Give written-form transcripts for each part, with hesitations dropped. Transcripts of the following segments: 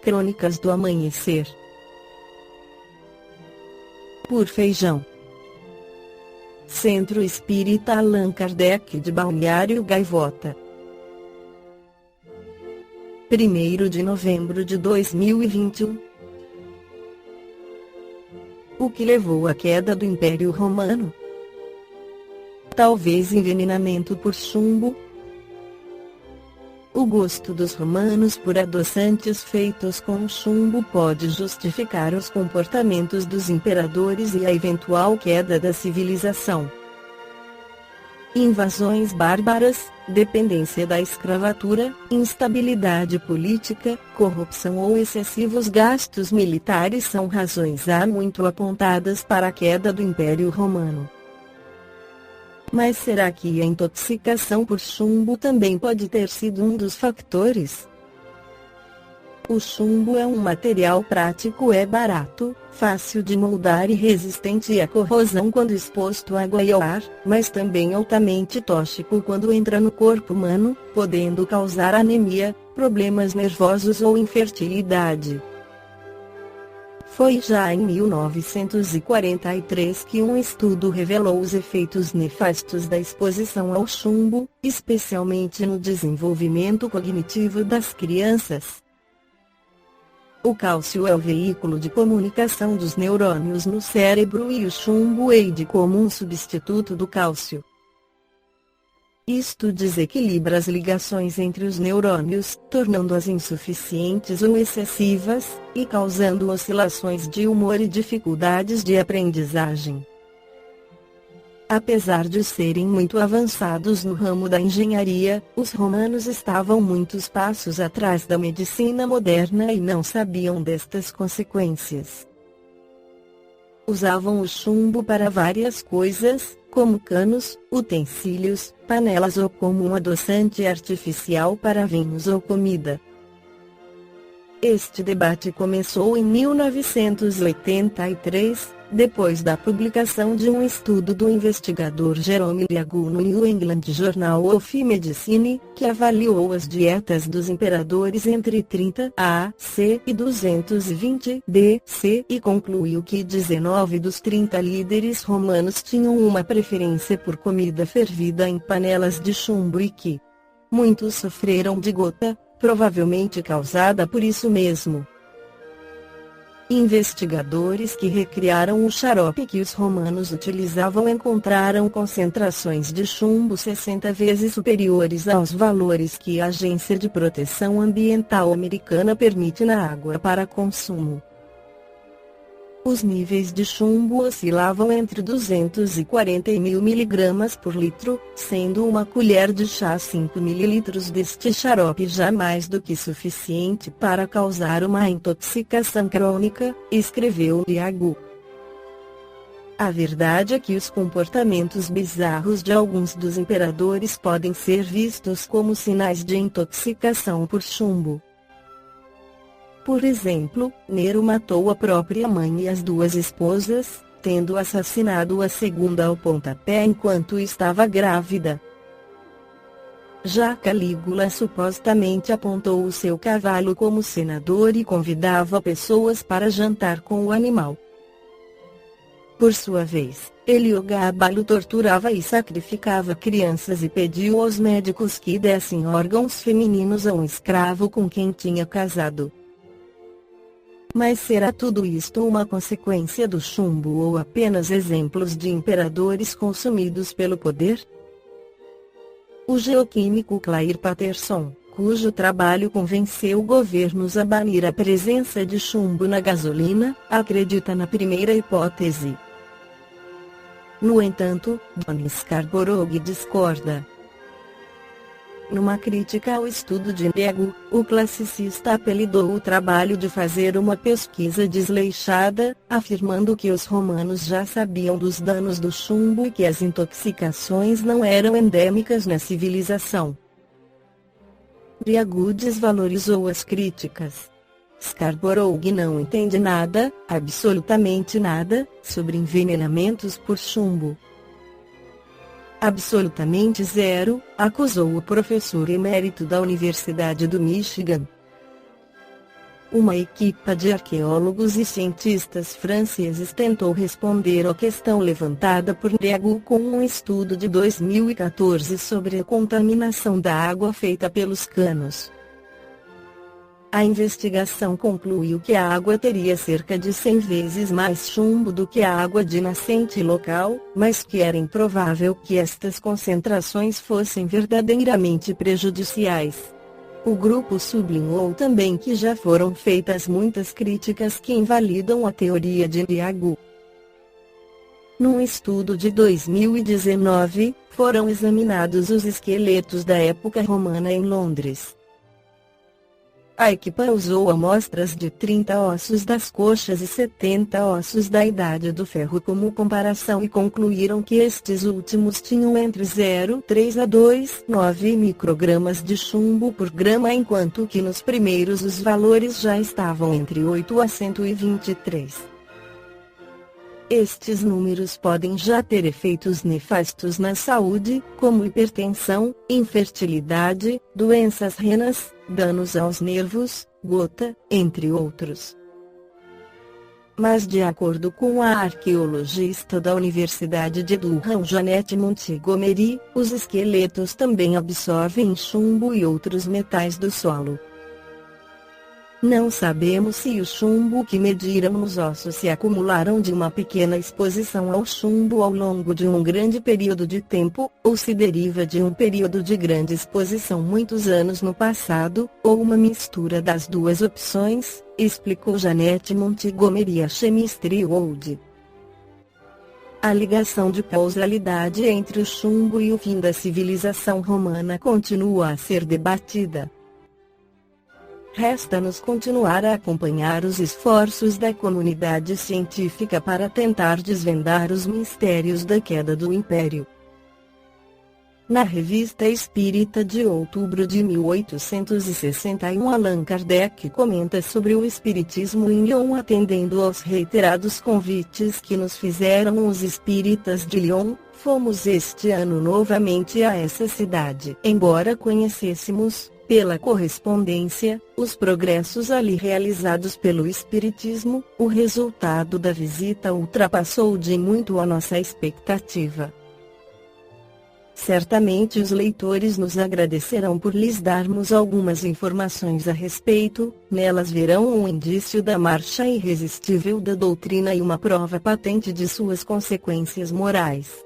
Crônicas do Amanhecer. Por Feijão. Centro Espírita Allan Kardec de Balneário Gaivota. 1º de novembro de 2021. O que levou à queda do Império Romano? Talvez envenenamento por chumbo. O gosto dos romanos por adoçantes feitos com chumbo pode justificar os comportamentos dos imperadores e a eventual queda da civilização. Invasões bárbaras, dependência da escravatura, instabilidade política, corrupção ou excessivos gastos militares são razões há muito apontadas para a queda do Império Romano. Mas será que a intoxicação por chumbo também pode ter sido um dos fatores? O chumbo é um material prático, é barato, fácil de moldar e resistente à corrosão quando exposto à água e ao ar, mas também altamente tóxico quando entra no corpo humano, podendo causar anemia, problemas nervosos ou infertilidade. Foi já em 1943 que um estudo revelou os efeitos nefastos da exposição ao chumbo, especialmente no desenvolvimento cognitivo das crianças. O cálcio é o veículo de comunicação dos neurônios no cérebro e o chumbo é como um substituto do cálcio. Isto desequilibra as ligações entre os neurônios, tornando-as insuficientes ou excessivas, e causando oscilações de humor e dificuldades de aprendizagem. Apesar de serem muito avançados no ramo da engenharia, os romanos estavam muitos passos atrás da medicina moderna e não sabiam destas consequências. Usavam o chumbo para várias coisas, como canos, utensílios, panelas ou como um adoçante artificial para vinhos ou comida. Este debate começou em 1983, depois da publicação de um estudo do investigador Jerome Liagu no New England Journal of Medicine, que avaliou as dietas dos imperadores entre 30 AC e 220 BC e concluiu que 19 dos 30 líderes romanos tinham uma preferência por comida fervida em panelas de chumbo e que muitos sofreram de gota, provavelmente causada por isso mesmo. Investigadores que recriaram o xarope que os romanos utilizavam encontraram concentrações de chumbo 60 vezes superiores aos valores que a Agência de Proteção Ambiental americana permite na água para consumo. Os níveis de chumbo oscilavam entre 240 e 1000 mg por litro, sendo uma colher de chá 5 ml deste xarope já mais do que suficiente para causar uma intoxicação crônica, escreveu Liagu. A verdade é que os comportamentos bizarros de alguns dos imperadores podem ser vistos como sinais de intoxicação por chumbo. Por exemplo, Nero matou a própria mãe e as duas esposas, tendo assassinado a segunda ao pontapé enquanto estava grávida. Já Calígula supostamente apontou o seu cavalo como senador e convidava pessoas para jantar com o animal. Por sua vez, Heliogábalo torturava e sacrificava crianças e pediu aos médicos que dessem órgãos femininos a um escravo com quem tinha casado. Mas será tudo isto uma consequência do chumbo ou apenas exemplos de imperadores consumidos pelo poder? O geoquímico Clair Patterson, cujo trabalho convenceu governos a banir a presença de chumbo na gasolina, acredita na primeira hipótese. No entanto, John Scarborough discorda. Numa crítica ao estudo de Liagu, o classicista apelidou o trabalho de fazer uma pesquisa desleixada, afirmando que os romanos já sabiam dos danos do chumbo e que as intoxicações não eram endêmicas na civilização. Liagu desvalorizou as críticas. Scarborough não entende nada, absolutamente nada, sobre envenenamentos por chumbo. Absolutamente zero, acusou o professor emérito da Universidade do Michigan. uma equipa de arqueólogos e cientistas franceses tentou responder à questão levantada por Ndiago com um estudo de 2014 sobre a contaminação da água feita pelos canos. A investigação concluiu que a água teria cerca de 100 vezes mais chumbo do que a água de nascente local, mas que era improvável que estas concentrações fossem verdadeiramente prejudiciais. O grupo sublinhou também que já foram feitas muitas críticas que invalidam a teoria de Ndiago. Num estudo de 2019, foram examinados os esqueletos da época romana em Londres. A equipa usou amostras de 30 ossos das coxas e 70 ossos da Idade do Ferro como comparação e concluíram que estes últimos tinham entre 0,3 a 2,9 microgramas de chumbo por grama, enquanto que nos primeiros os valores já estavam entre 8 a 123. Estes números podem já ter efeitos nefastos na saúde, como hipertensão, infertilidade, doenças renas, danos aos nervos, gota, entre outros. Mas de acordo com a arqueologista da Universidade de Durham Jeanette Montgomery, os esqueletos também absorvem chumbo e outros metais do solo. Não sabemos se o chumbo que mediram nos ossos se acumularam de uma pequena exposição ao chumbo ao longo de um grande período de tempo, ou se deriva de um período de grande exposição muitos anos no passado, ou uma mistura das duas opções, explicou Jeanette Montgomery a Chemistry World. A ligação de causalidade entre o chumbo e o fim da civilização romana continua a ser debatida. Resta-nos continuar a acompanhar os esforços da comunidade científica para tentar desvendar os mistérios da queda do Império. Na Revista Espírita de outubro de 1861, Allan Kardec comenta sobre o espiritismo em Lyon, atendendo aos reiterados convites que nos fizeram os espíritas de Lyon. Fomos este ano novamente a essa cidade. Embora conhecêssemos, pela correspondência, os progressos ali realizados pelo Espiritismo, o resultado da visita ultrapassou de muito a nossa expectativa. Certamente os leitores nos agradecerão por lhes darmos algumas informações a respeito, nelas verão um indício da marcha irresistível da doutrina e uma prova patente de suas consequências morais.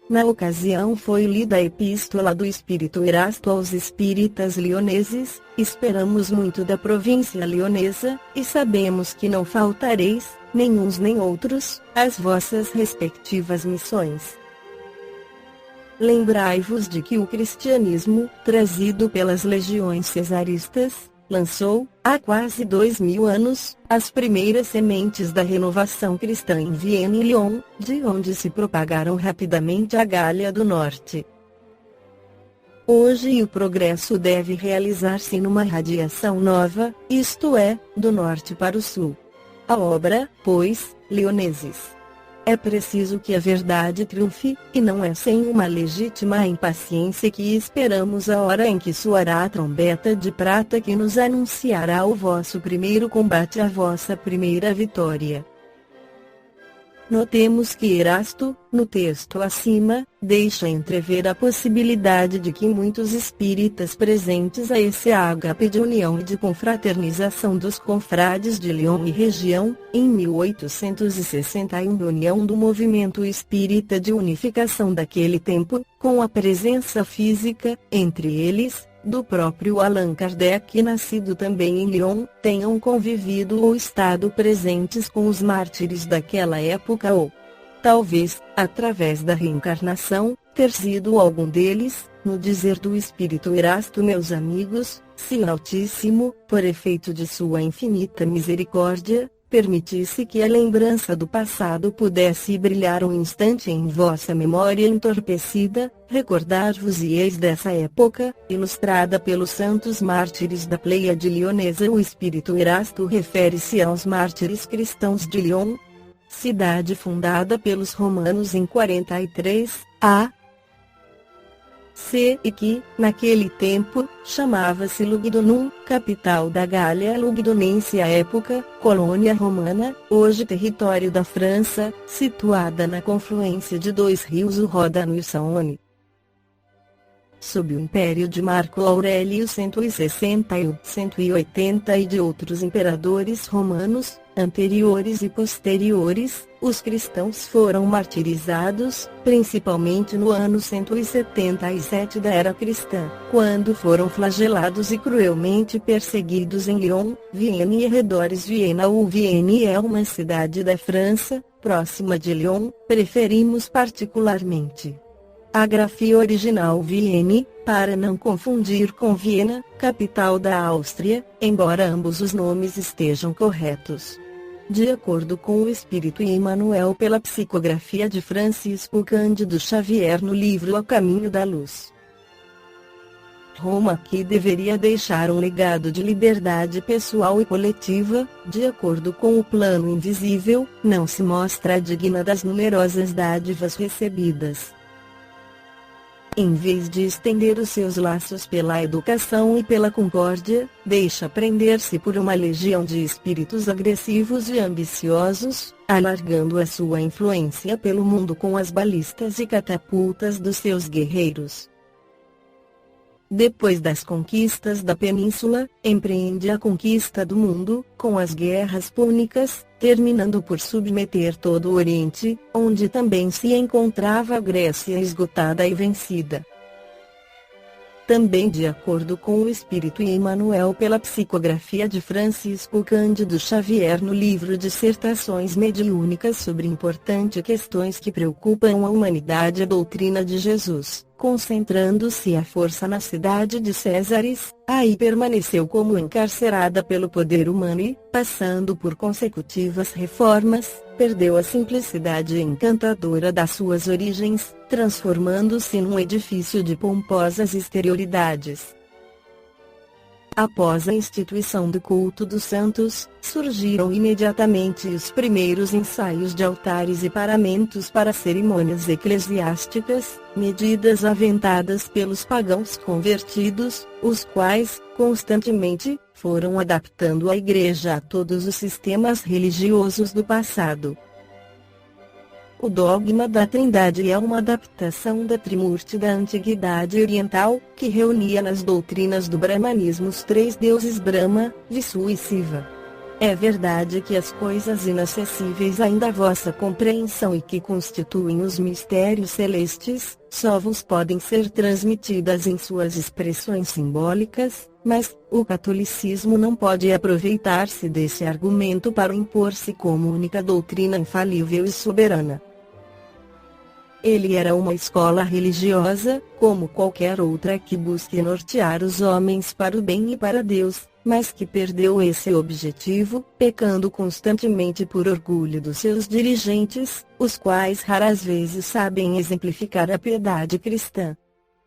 Na ocasião foi lida a Epístola do Espírito Erasto aos espíritas lioneses. Esperamos muito da província lionesa, e sabemos que não faltareis, nem uns nem outros, às vossas respectivas missões. Lembrai-vos de que o cristianismo, trazido pelas legiões cesaristas, lançou, há quase 2000 anos, as primeiras sementes da renovação cristã em Viena e Lyon, de onde se propagaram rapidamente à Gália do Norte. Hoje o progresso deve realizar-se numa radiação nova, isto é, do norte para o sul. A obra, pois, lioneses. É preciso que a verdade triunfe, e não é sem uma legítima impaciência que esperamos a hora em que soará a trombeta de prata que nos anunciará o vosso primeiro combate, a vossa primeira vitória. Notemos que Erasto, no texto acima, deixa entrever a possibilidade de que muitos espíritas presentes a esse ágape de união e de confraternização dos confrades de Lyon e região, em 1861, união do movimento espírita de unificação daquele tempo, com a presença física, entre eles, do próprio Allan Kardec, nascido também em Lyon, tenham convivido ou estado presentes com os mártires daquela época ou, talvez, através da reencarnação, ter sido algum deles, no dizer do Espírito Erasto, meus amigos, se o Altíssimo, por efeito de sua infinita misericórdia, permitisse que a lembrança do passado pudesse brilhar um instante em vossa memória entorpecida, recordar-vos-eis dessa época, ilustrada pelos santos mártires da Pleiade lionesa. O Espírito Erasto refere-se aos mártires cristãos de Lyon, cidade fundada pelos romanos em 43 a. e que, naquele tempo, chamava-se Lugdunum, capital da Gália Lugdunense à época, colônia romana, hoje território da França, situada na confluência de dois rios o Ródano e o Saône. Sob o império de Marco Aurélio 160 e 180 e de outros imperadores romanos, anteriores e posteriores, os cristãos foram martirizados, principalmente no ano 177 da era cristã, quando foram flagelados e cruelmente perseguidos em Lyon, Viena e arredores. Viena ou Vienne é uma cidade da França, próxima de Lyon, preferimos particularmente a grafia original Vienne, para não confundir com Viena, capital da Áustria, embora ambos os nomes estejam corretos. De acordo com o Espírito Emmanuel pela psicografia de Francisco Cândido Xavier no livro A Caminho da Luz, Roma que deveria deixar um legado de liberdade pessoal e coletiva, de acordo com o plano invisível, não se mostra digna das numerosas dádivas recebidas. Em vez de estender os seus laços pela educação e pela concórdia, deixa prender-se por uma legião de espíritos agressivos e ambiciosos, alargando a sua influência pelo mundo com as balistas e catapultas dos seus guerreiros. Depois das conquistas da península, empreende a conquista do mundo, com as guerras púnicas, terminando por submeter todo o Oriente, onde também se encontrava a Grécia esgotada e vencida. Também de acordo com o Espírito Emmanuel pela psicografia de Francisco Cândido Xavier no livro Dissertações Mediúnicas sobre importantes questões que preocupam a humanidade, a doutrina de Jesus, concentrando-se a força na cidade de Césares, aí permaneceu como encarcerada pelo poder humano e, passando por consecutivas reformas, perdeu a simplicidade encantadora das suas origens, transformando-se num edifício de pomposas exterioridades. Após a instituição do culto dos santos, surgiram imediatamente os primeiros ensaios de altares e paramentos para cerimônias eclesiásticas, medidas aventadas pelos pagãos convertidos, os quais, constantemente, foram adaptando a Igreja a todos os sistemas religiosos do passado. O dogma da Trindade é uma adaptação da Trimurti da Antiguidade Oriental, que reunia nas doutrinas do Brahmanismo os três deuses Brahma, Vishnu e Shiva. É verdade que as coisas inacessíveis ainda à vossa compreensão e que constituem os mistérios celestes, só vos podem ser transmitidas em suas expressões simbólicas, mas o catolicismo não pode aproveitar-se desse argumento para impor-se como única doutrina infalível e soberana. Ele era uma escola religiosa, como qualquer outra que busque nortear os homens para o bem e para Deus, mas que perdeu esse objetivo, pecando constantemente por orgulho dos seus dirigentes, os quais raras vezes sabem exemplificar a piedade cristã.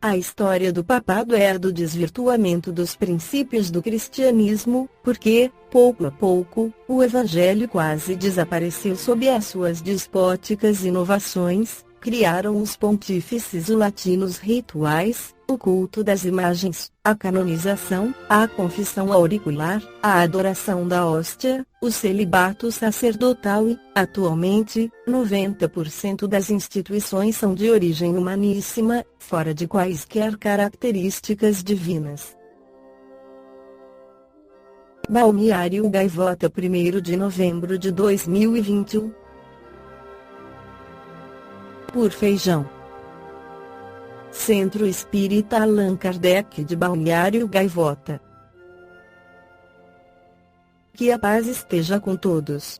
A história do papado é a do desvirtuamento dos princípios do cristianismo, porque, pouco a pouco, o evangelho quase desapareceu sob as suas despóticas inovações. Criaram os pontífices os latinos rituais, o culto das imagens, a canonização, a confissão auricular, a adoração da hóstia, o celibato sacerdotal e, atualmente, 90% das instituições são de origem humaníssima, fora de quaisquer características divinas. Balneário Gaivota, 1º de novembro de 2021. Por Feijão. Centro Espírita Allan Kardec de Balneário Gaivota. Que a paz esteja com todos.